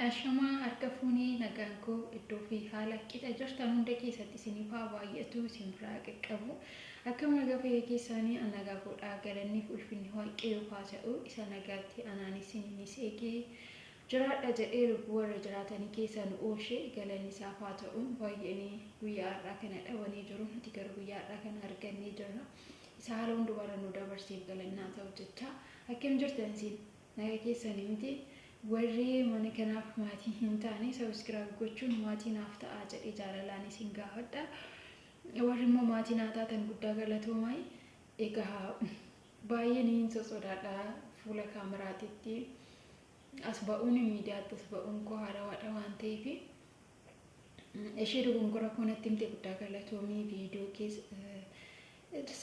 Ashama harka fuunee nagaan koo iddoo fi haala qixa jirtan hunda keessatti isiniif haa baay'atu isin biraa qaqqabu. Akkuma nagaa fayyaa keessanii nagaa godhaa galanniif ulfinni waaqayyoo haa ta'u isa nagaatti anaanis isininis eegee jiraadha jedhee lubbuu warra jiraatanii keessan oolchee galanni isaaf haa ta'u. Baay'eenii guyyaa har'aa kana dhawanii jiru nuti garuu guyyaa har'aa kana argannee jirra. Isa haala hundumaa nu dabarseef galannaa ta'u jecha akkam jirtan isin nagaa keessanii miti. Warri mana kanaaf maatii hin taane subscribe gochuun maatii naaf ta'a jedhee jaalalaan isin gaafadha. Warri immoo maatii naa taatan guddaa galatoomaa. Egaa baay'ee niin sosodaadha fuula kaameraatitti as ba'uun miidiyaatti as ba'uun koo haarawaadha waan ta'eef ishee dogongora kanatti himte guddaa galatoomii viidiyoo keessa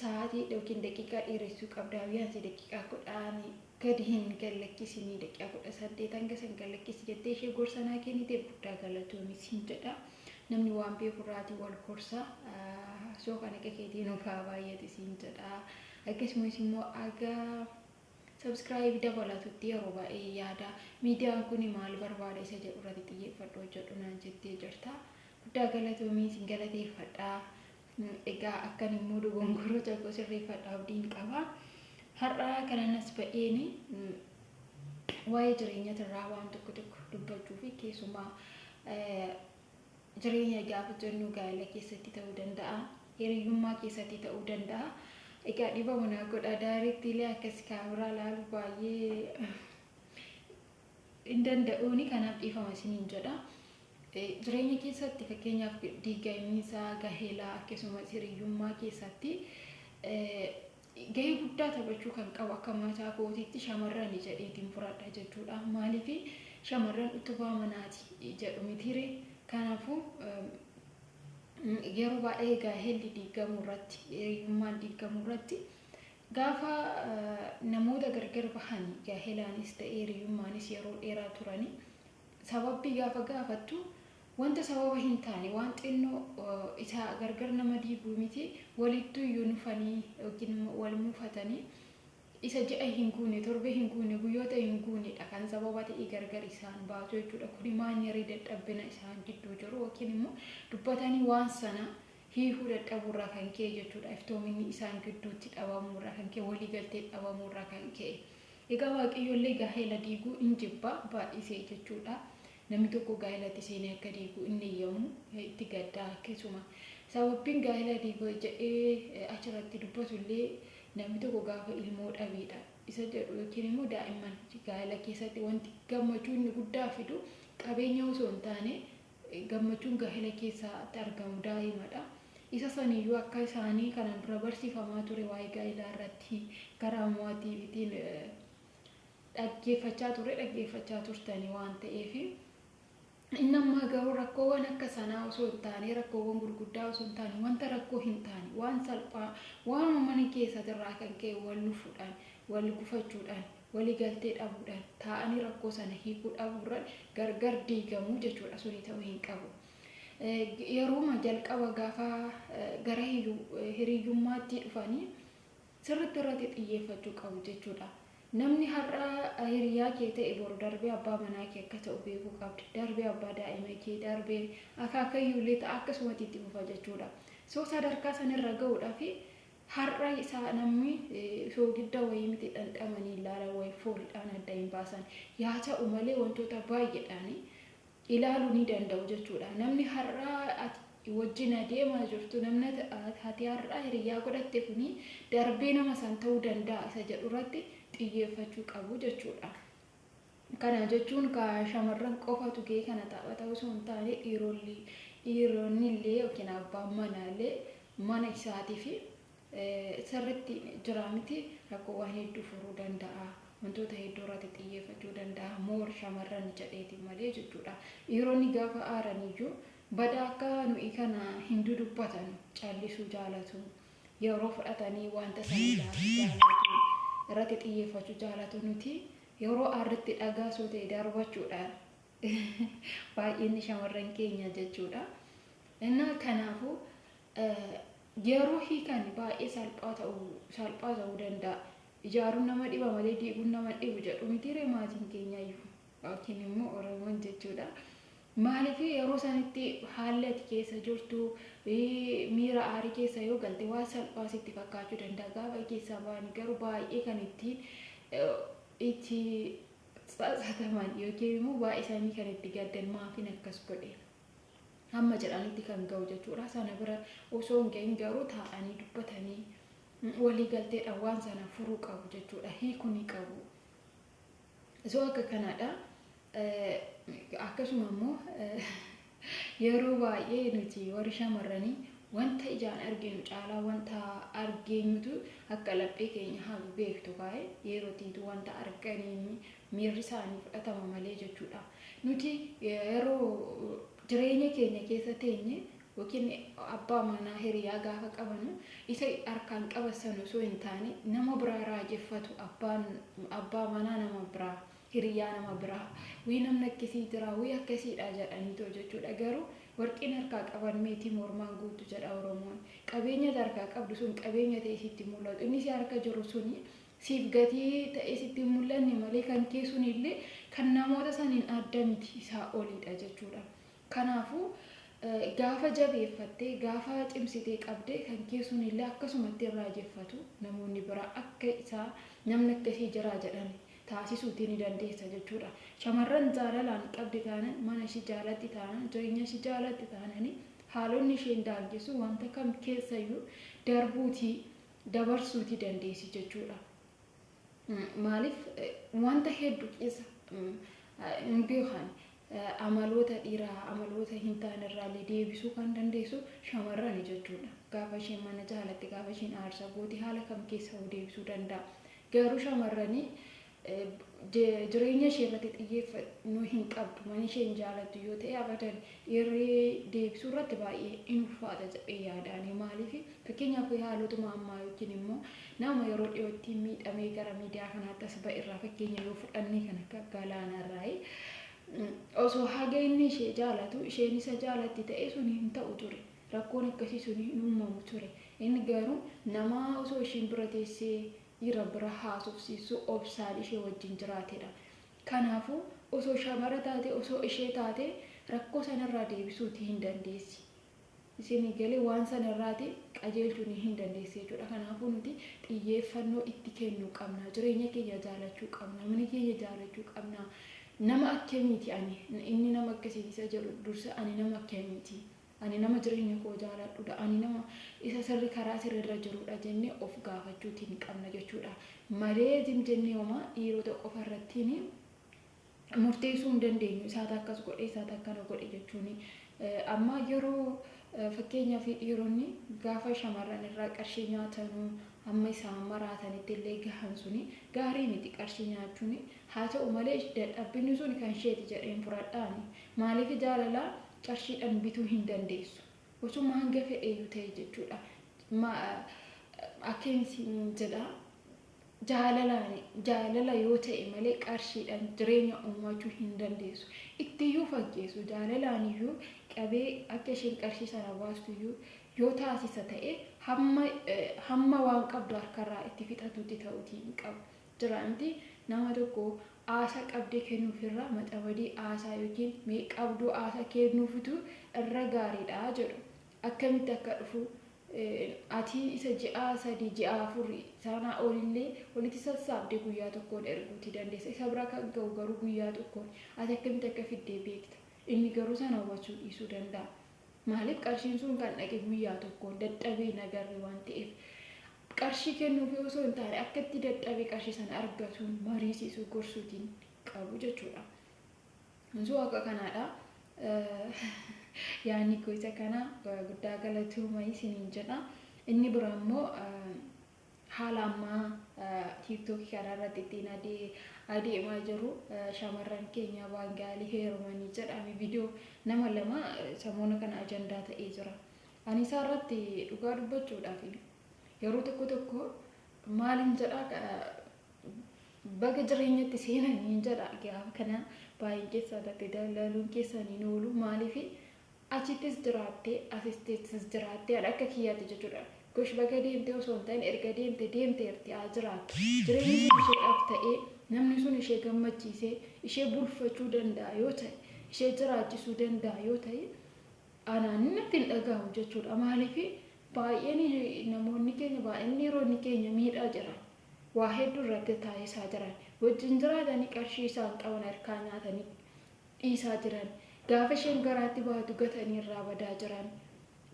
sa'aatii yookiin daqiiqaa dheeressuu qabdaa biyyaansi daqiiqaa 10 gadi hin gallakkisini daqiiqaa 18 hanga san gallakkisi jettee ishee gorsa naa kennite guddaa galatoomii siin jedha. Namni waan beekuraati wal gorsa soo kana keetiin ofaa baay'ate siin jedha. Akkasumas immoo aga subscribe dabalatutti yeroo baay'ee yaada miidiyaan kun maal barbaada isa jedhu irratti xiyyeeffadhu jedhu naan jettee jirta. Guddaa galatoomii siin galateeffadha. Egaa akkan immoo dogongoroo tokko sirreeffadha abdiin qaba. Har'a kananas ba'eeni waa'ee jireenya irraa waan tokko dubbachuu fi keessumaa jireenya gaafa jennu gaa'ela keessatti ta'uu danda'a, hiriyyummaa keessatti ta'uu danda'a. Egaa dhibama naa godha daayirektiilee akkas kaameraa ilaalu baay'ee hin danda'uuni kanaaf dhiifama isiniin jedha. Jireenya keessatti fakkeenyaaf diigamiinsaa gaa'elaa akkasumas hiriyyummaa keessatti gahee guddaa taphachuu kan qabu akka mataa kootiitti shamarran jedheetiin furadha jechuudha. Maaliif shamarran utubaa manaati jedhu mitire. Kanaafuu yeroo baay'ee gaa'elli diigamuu irratti hiriyyummaan diigamuu irratti gaafa namoota gargar bahan gaa'elaanis ta'ee hiriyyummaanis yeroo dheeraa turani sababbii gaafa gaafattu wanta sababa hin taane waan xinnoo isa gargar nama diiguu miti walittuu iyyuu nufanii yookiin wal muufatanii isa ji'a hin guune torbe hin guune guyyoota hin guunedha kan sababa ta'e gargar isaan baatu jechuudha. Kuni maanyarii dadhabbina isaan gidduu jiru yookiin immoo dubbatanii waan sana hiikuu dadhabuurraa kan ka'e jechuudha. Iftoominni isaan gidduutti dhabamuurraa kan ka'e waliigaltee dhabamuurraa kan ka'e. Egaa waaqayyoollee gaa'ela diiguu hin jibba baay'isee jechuudha. Namni tokko gaa'elatti seenee akka diiguu inni yemmuu itti gaddaa akkasuma sababbiin gaa'ela diiguu jedhee achirratti dubbatullee namni tokko gaafa ilmoo dhabeedha isa jedhu yookiin immoo daa'imman gaa'ela keessatti wanti gammachuu inni guddaa fidu qabeenya osoo hin taane gammachuun gaa'ela keessatti argamu daa'imadha. Isa saniyyuu akka isaanii kanan dura barsiifamaa ture waa'ee gaa'elaa irratti karaa mo'atiifitiin dhaggeeffachaa turtanii waan ta'eef innammaa garuu rakkoowwan akka sanaa osoo hin taane rakkoowwan gurguddaa osoo hin taane wanta rakkoo hin taane waan salphaa waan mana keessatirraa kan ka'e wal lufuudhaan wal gufachuudhaan waliigaltee dhabuudhaan taa'anii rakkoo sana hiikuu dhabuurraan gargar diigamuu jechuudha. Suni ta'uu hin qabu. Yerooma jalqaba gaafa gara hiriyyummaatti dhufanii sirriitti irratti xiyyeeffachuu qabu jechuudha. Namni har'a hiriyaa kee ta'e boru darbee abbaa manaa kee akka ta'u beekuu qabdi. Darbee abbaa daa'ima kee darbee akaakayyuullee ta'a akkasumatti itti fufa jechuudha. Soo sadarkaa sanarra ga'uudhaaf har'a isaa namni soogidda wayii miti dhandhamanii ilaalan wayii fooliidhaan adda hin baasan. Yaa ta'u malee wantoota baay'eedhaan ilaaluu ni danda'u jechuudha. Namni har'a wajjin adeemaa jirtu namni ati har'a hiriyaa godhatte kuni darbee nama san ta'uu danda'a isa jedhu irratti xiyyeeffachuu qabu jechuudha. Kana jechuun ka shamarran qofatu gahee kana taphata osoo hin taane dhiironni illee yookiin abbaan manaallee mana isaatiif sirriitti jira miti rakkoowwan hedduu furuu danda'a. Wantoota hedduu irratti xiyyeeffachuu danda'a. Moor shamarran jedheeti malee jechuudha. Dhiironni gaafa aaraniyyuu bada akka nuyi kana hin dubbatan callisuu jaalatu. Yeroo fudhatanii wanta sana jaalatu irratti xiyyeeffachuu jaalatu nuti yeroo aarritti dhagaa soo ta'e darbachuudhaan baay'inni shamarran keenya jechuudha. Innaa kanaafuu yeroo hiikan baay'ee salphaa ta'uu danda'a. Ijaaruun nama dhiba malee diiguun nama dhibu jedhu miti maatiin keenya iyyuu yookiin immoo Oromoon jechuudha. Maaliif yeroo sanitti haalli ati keessa jirtu miira aarii keessa yoo galte waan salphaa sitti fakkaachuu danda'a. Gaafa keessaa ba'anii garuu baay'ee kan itti tsatsataman yookiin immoo baay'ee isaanii kan itti gaddan maafiin akkas godhe hamma jedhanitti kan ga'u jechuudha. Sana bira osoo hin gahin garuu taa'anii dubbatanii walii galteedhaan waan sana furuu qabu jechuudha. Hiikuu ni qabu. Isoo akka kanaadha. Akkasuma immoo yeroo baay'ee nuti warri shamarranii wanta ijaan arginu caalaa wanta argeenyutu akka laphee keenya hagu beektu baay'ee yerootiitu wanta arganiin miirri isaanii fudhatama malee jechuudha. Nuti yeroo jireenya keenya keessa teenye yookiin abbaa manaa hiriyaa gaafa qabanu isa harkaan qabasan osoo hin taane nama biraa raajeffatu abbaa manaa nama biraa hiriyaa nama biraa wii namni akkasii jira wii akkasiidha jedhanii jechuudha. Garuu warqeen harkaa qaban meetii mormaan guutu jedha Oromoon. Qabeenya harkaa qabdu sun qabeenya ta'e sitti mul'atu. Inni si harka jiru suni siif gatii ta'e sitti mul'anne malee kan kee sunillee kan namoota saniin adda miti isaa oliidha jechuudha. Kanaafuu gaafa jabeeffattee gaafa cimsitee qabdee kan kee sunillee akkasumatti raajeffatu namoonni biraa akka isaa namni akkasii jira jedhan taasisuutii ni dandeessa jechuudha. Shamarran jaalalaan qabdi taanaan mana ishee jaalatti taanaan jireenya ishee jaalatti taananii haalonni isheen daangessu wanta kam keessayyuu darbuutii dabarsuutii dandeessi jechuudha. Maaliif wanta hedduu keessa hin beekan amaloota dhiiraa amaloota hin taanerraallee deebisuu kan dandeessu shamarran jechuudha. Gaafa isheen mana jaalatti gaafa isheen aarsaa gooti haala kam keessa deebisuu danda'a. Garuu shamarranii jireenya ishee irratti xiyyeeffannoo hin qabdu mana isheen jaalattu yoo ta'e abadan dhiirri deebisuu irratti baay'ee hin ulfaata jedhee yaadaani. Maaliif fakkeenyaaf haalotuma ammaa yookiin immoo nama yeroo dhiyootti miidhamee gara miidiyaa kanaatti as ba'irraa fakkeenya yoo fudhannee kan akka Galaanarraa osoo haga inni ishee jaalatu isheen isa jaalatti ta'e sun hin ta'u ture. Rakkoon akkasii sun hin uumamu ture. Inni garuu nama osoo isheen bira teessee dhiira bira haasofsiisu obsaan ishee wajjin jiraatedha. Kanaafuu osoo shamara taate osoo ishee taate rakkoo sanarraa deebisuutii hin dandeessi. Isin galee waan sanarraati qajeelchuu hin dandeessi jechuudha. Kanaafuu nuti xiyyeeffannoo itti kennuu qabna. Jireenya keenya jaalachuu qabna. Mana keenya jaalachuu qabna. Nama akkamiiti ani inni nama akkasii isa jedhu dursa ani nama akkamiiti. Ani nama jireenya koo jaaladhuudha. Ani nama isa sirri karaa sirriirra jirudha jennee of gaafachuutii ni qabna jechuudha. Malee jennee homaa dhiirota qofa irrattiin murteessuu hin dandeenyu. Isaata akkas godhe isaata akkana godhe jechuun amma yeroo fakkeenyaaf dhiironni gaafa shamarran irraa qarshii nyaatanuu amma isaan maraatanitti illee gahan suni gaarii miti qarshii nyaachuun. Haa ta'u malee dadhabbinni sun kan isheeti jedheen fudhadhaani. Maaliif jaalalaa qarshiidhaan bituu hin dandeessu. Osuma hanga fedheeyyuu ta'e jechuudha. Akkeensiin jedha jaalala yoo ta'e malee qarshiidhaan jireenya uumachuu hin dandeessu. Ittiyyuu fakkeessu jaalalaaniyyuu qabee akka isheen qarshii sana baastuyyuu yoo taasisa ta'e hamma waan qabdu harkarraa itti fixatutti ta'uutii hin qabu. Jiraanti nama tokko aasaa qabdee kennuufirraa maxabadii aasaa yookiin mee qabduu aasaa kennuufitu irra gaariidha jedhu. Akkamitti akka dhufu ati isa ji'a 3 ji'a 4 sana olillee walitti sassaabdee guyyaa tokkoon erguutii dandeessa. Isa bira kan ga'u garuu guyyaa tokkoon ati akkamitti akka fiddee beekta. Inni garuu sana hubachuu dhiisuu danda'a. Maaliif qarshiin sun kan dhaqe guyyaa tokkoon dadhabee nagarre waan ta'eef. Qarshii kennuuf osoo hin taane akka itti dadhabee qarshii sana argatuun mariisisuu gorsuutiin qabu jechuudha. Osoo akka kanaadha. Yaani koo isa kana guddaa galatoomii isiniin jedha. Inni bira immoo haala ammaa TikTok kanarratti ittiin adeemaa jiru shamarran keenya baangaalii heerumanii jedhame viidiyoo nama lama samoona kana ajandaa ta'ee jira. Ani isaarratti dhugaa dubbachuudhaaf yeroo tokko maalin jedha baga jireenyatti seenanii jedha gaafa kana baay'ee keessatti dalaluun keessanii noolu maaliif achittis jiraattee asittis jiraattee akka kiyyaatti jechuudha. Gosh baga deemtee osoo hin ta'in erga deemteerti haa jiraattu. Jireenyi isheedhaaf ta'ee namni sun ishee gammachiisee ishee bulfachuu danda'a yoo ta'e ishee jiraachisuu danda'a yoo ta'e anaan natti hin dhagahamu jechuudha. Maaliif baay'een namoonni keenya baay'een dhiironni keenya miidhaa jiran waa hedduu irratti taasisaa jiran wajjin jiraatanii qarshii isaan qaban harkaa nyaatanii dhiisaa jiran gaafa isheen garaatti baatu gatanii irraa badaa jiran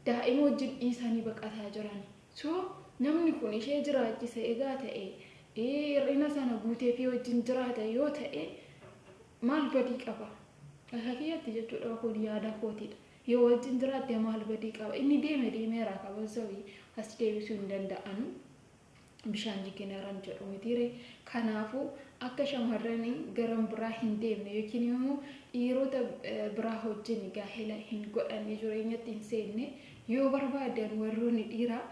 daa'ima wajjin dhiisanii baqataa jiran so namni kun ishee jiraachise egaa ta'e hir'ina sana guutee fi wajjin jiraata yoo ta'e maal badii qaba akakiyyatti jechuudha. Kun yaada kootiidha. Yoo wajjin jiraatte maal badii qaba? Inni deemeeraa qaba sawii as deebisuu hin danda'anu bishaan jigineeran jedhu mitiire. Kanaafuu akka shamarranii garan biraa hin deemne yookiin immoo dhiirota biraa wajjin gaa'ela hin godhanne jireenyatti hin seenne yoo barbaadan warroonni dhiiraa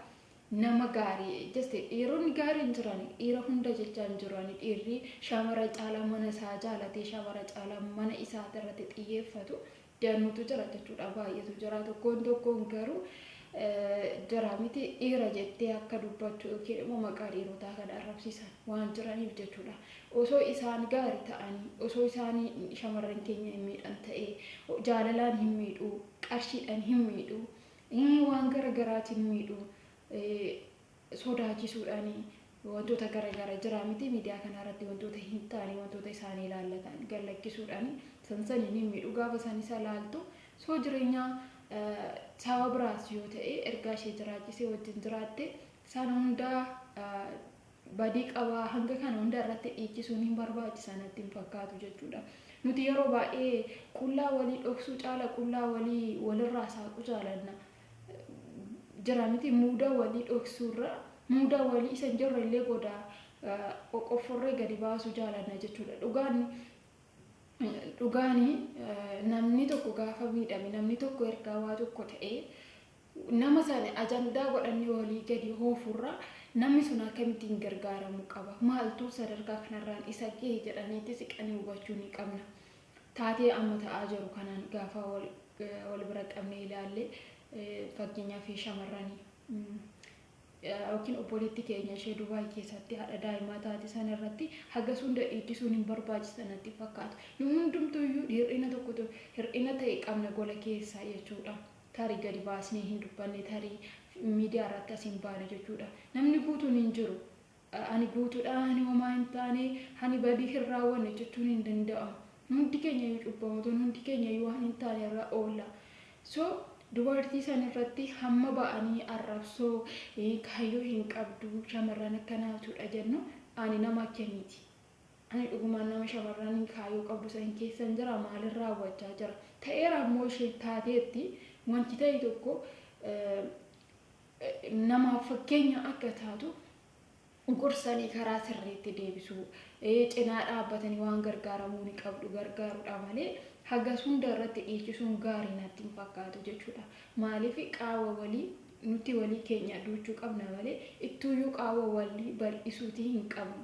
nama gaarii jeste dhiironni gaariin jiran dhiira hunda jechaan jiran dhiirri shamara caalaa mana isaa jaalatee shamara caalaa mana isaa irratti xiyyeeffatu danuutu jira jechuudha. Baay'eetu jira. Tokkoon garuu jira miti dhiira jettee akka dubbachuu yookiin immoo maqaa dhiirotaa kana arrabsiisan waan jiraniif jechuudha. Osoo isaan gaarii ta'anii osoo isaan shamarran keenya hin miidhan ta'ee jaalalaan hin miidhu qarshiidhaan hin miidhu waan garaagaraatiin miidhu sodaachisuudhaan wantoota garaagaraa jira miti miidiyaa kanarratti wantoota hin taane wantoota isaanii ilaallatan gallakkisuudhaan sansaniin hin miidhu gaafa isaan isa ilaaltu soo jireenya saba biraas yoo ta'e ergaa ishee jiraachisee wajjin jiraatte sana hundaa badii qabaa hanga kana hunda irratti dhiichisuun hin barbaachisan natti hin fakkaatu jechuudha. Nuti yeroo baay'ee qullaa walii dhoksuu caala qullaa walii walirraa saaquu jaalanna. Jira miti muuda walii dhoksuurra muuda walii isa jirre illee goda qoqqofforree gadi baasuu jaalanna jechuudha. Dhugaanii namni tokko gaafa miidhame namni tokko ergaa waa tokko ta'ee nama sana ajandaa godhanii walii gadi hoofurra namni sun akkamittiin gargaaramuu qaba? Maaltu sadarkaa kanarraan isa gahee jedhaniitti siqanii hubachuu ni qabna. Taatee amma ta'aa jiru kanaan gaafa wal bira qabnee ilaalle fakkeenyaaf shamarranii yookiin obboleetti keenya ishee Dubaay keessatti haadha daa'imaa taate sana irratti haga hunda dhiichisuun hin barbaachisan natti fakkaatu. Nu hundumtuyyuu hir'ina ta'e qabna gola keessaa jechuudha. Tarii gadi baasnee hin dubbanne tarii miidiyaa irratti as hin baane jechuudha. Namni guutuun hin jiru. Ani guutuudha ani homaa hin taane ani badii hin raawwanne jechuun hin danda'amu. Hundi keenya yoo cubbamoota hundi keenya yoo waan hin taane irra oolla. So dubartii san irratti hamma ba'anii arrabsoo kaayyoo hin qabdu shamarran akkanaatudha jennu ani nama akkamiiti. Ani dhugumaan nama shamarran kaayyoo qabdu san keessan jira maalin raawwachaa jira. Ta'eera immoo ishee taateetti wanti ta'e tokko namaaf fakkeenya akka taatu gorsanii karaa sirriitti deebisuu cinaa dhaabbatanii waan gargaaramuu ni qabdu gargaaruudha malee haga hunda irratti dhiichisuun gaarii natti hin fakkaatu jechuudha. Maaliif qaawwa walii nuti walii keenya duuchuu qabna malee ittuuyyuu qaawwa walii bal'isuutii hin qabnu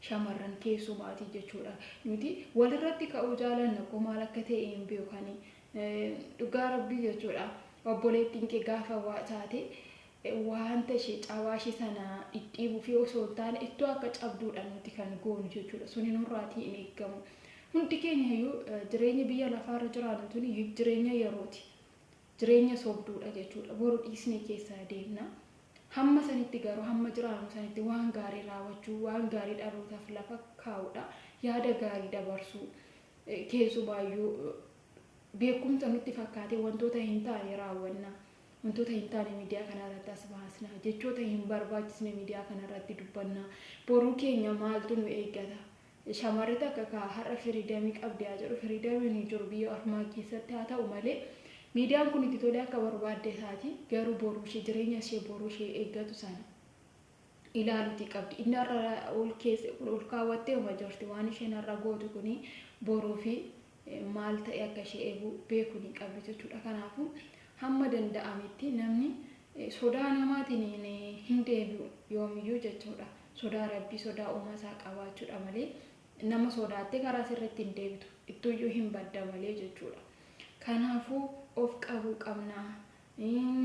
shamarran keessumaatii jechuudha. Nuti walirratti ka'uu jaalanna koo maal akka ta'e hin beekani dhugaa rabbii jechuudha. Obboleettiin kee gaafa waa taate wanta ishee cawaashii sana dhidhiibuu fi osoo hin taane ittoo akka cabduudha nuti kan goonu jechuudha. Suni nurraatii hin eegamu. Hundi keenya iyyuu jireenya biyya lafaarra jiraannu tuni jireenya yerooti. Jireenya sobduudha jechuudha. Boru dhiisnee keessaa deemna. Hamma sanitti garuu hamma jiraannu sanitti waan gaarii raawwachuu waan gaarii dhalootaaf lafa kaa'uudha. Yaada gaarii dabarsuu keessumaayyuu beekumsa nutti fakkaatee wantoota hin taane raawwanna. Wantoota hin taane miidiyaa kanarratti as baasna. Jechoota hin barbaachisne miidiyaa kanarratti dubbanna. Boruu keenya maaltu nu eeggata? Shamarri takka har'a firiidamii qabdee haa jedhu firiidamiin hin jiru biyya ormaa keessatti haa ta'u malee miidiyaan kun itti tolee akka barbaadde isaati garuu boruu ishee jireenya ishee boruu ishee eeggatu sana ilaaluuti qabdi. Inni har'a ol kaawwattee uma jirti waan isheen har'a gootu kuni boruu fi maal ta'e akka ishee eegu beekuu ni qabdi jechuudha. Kanaafuu hamma danda'ametti namni sodaa namaatiin hin deebi'u yoomiyyuu jechuudha. Sodaa rabbii sodaa uumaa isaa qabaachuudha malee nama sodaatte karaa sirriitti hin deebitu ittuuyyuu hin badda malee jechuudha. Kanaafuu of qabuu qabna.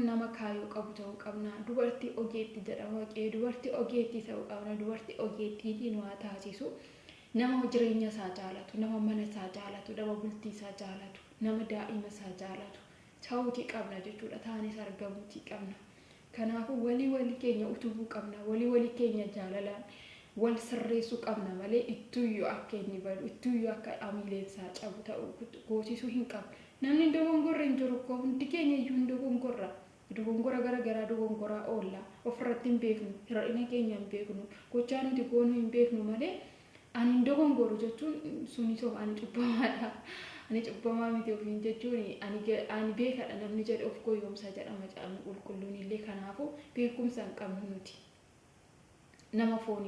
Nama kaayyoo qabu ta'uu qabna. Dubartii ogeetti jedhama. Dubartii ogeetti ta'uu qabna. Dubartii ogeettiitiin waa taasisu nama jireenya isaa jaalatu, nama mana isaa jaalatu, nama bultii isaa jaalatu, nama daa'ima isaa jaalatu ta'uutii qabna jechuudha. Taanis argamuutii qabna. Kanaafuu walii keenya utubuu qabna, walii keenya jaalalaan wal sirreessuu qabna malee ittuyyuu akka inni balu, ittuyyuu akka amiileensaa cabu ta'uu goosisuu hin qabnu. Namni dogongorra hin jiru koo hundi keenya iyyuu hin dogongorra. Dogongora gara dogongora oolla. Ofirratti hin beeknu, hir'ina keenya hin beeknu, gochaa nuti goonu hin beeknu malee ani dogongoru jechuun suni soo ani cubbamaadha. Ani cubbamaa miti ofiin jechuun ani beekadha namni jedhe of goyyoomsa jedhama caamni qulqulluun illee. Kanaafuu beekumsa hin qabnu nuti nama foonii.